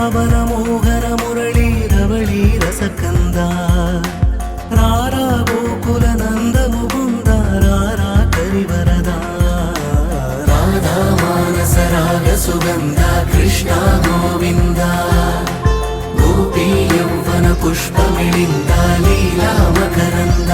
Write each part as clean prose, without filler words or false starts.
ಬೃಂದಾವನ ಮೋಹನ ಮುರಳಿ ರವಳಿ ರಸಕಂದ ರಾರಾ ಗೋಕುಲ ನಂದ ಮುಕುಂದ ರಾರಾ ಕರಿವರದ ರಾಧಾ ಮಾನಸ ರಾಗ ಸುಗಂಧ ಕೃಷ್ಣ ಗೋವಿಂದ ಗೋಪಿ ಯೌವನ ಪುಷ್ಪ ಮಿಳಿಂದ ಲೀಲಾ ಮಕರಂದ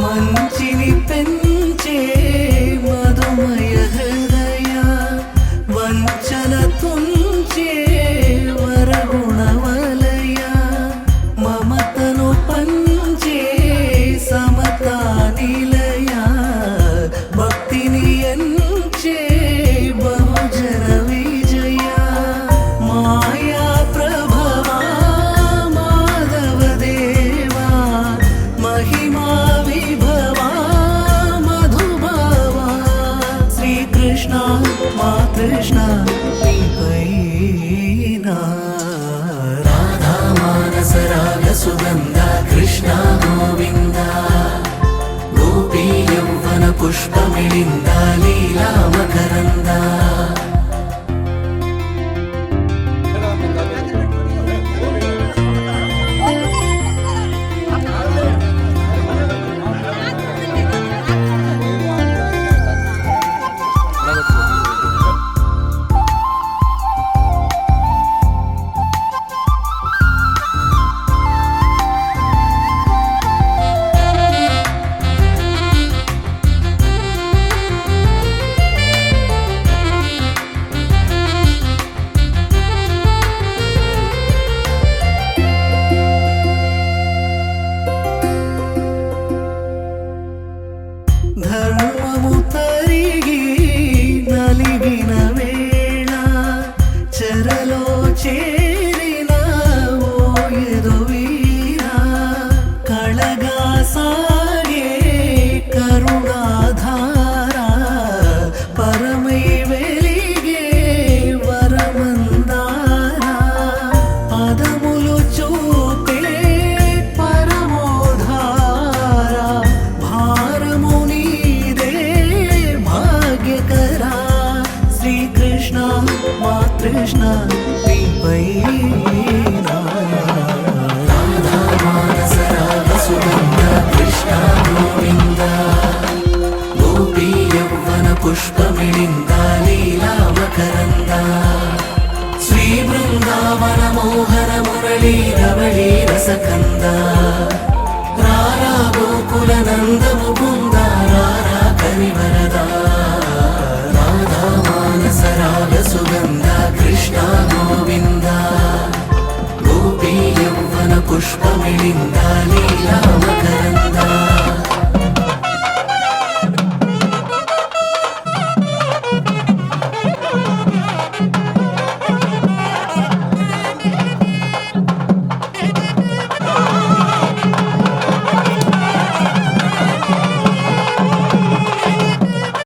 మంచిని పెంచే మధుమయ హృదయ వంచన తుంచే వరగుణ వలయ మమతను పంచే సమతా నిలయ భక్తిని ఎంచే బహుజన విజయ మాయా ప్రభవా మాధవ దేవా మహిమా కృష్ణ రాధా మానస రాగ సుగంధ కృష్ణ గోవింద గోపీ యౌవన పుష్ప మిళింద లీలా మకరంద ధర్మము తరిగి నలిగిన వేళ చెరలో చేరిన ఓయదు వీర కళగా సాగే కరుణాధార పరమై వెలిగే వరమందార పదములు చూపే పరమోధార కృష్ణ రాధా మానస రాగ సుగంధ కృష్ణ గోవింద గోపీ యౌవన పుష్ప మిళింద లీలా మకరంద శ్రీ బృందావన మోహన మురళీ రవళీ రసకంద రారా గోకుల నంద ముకు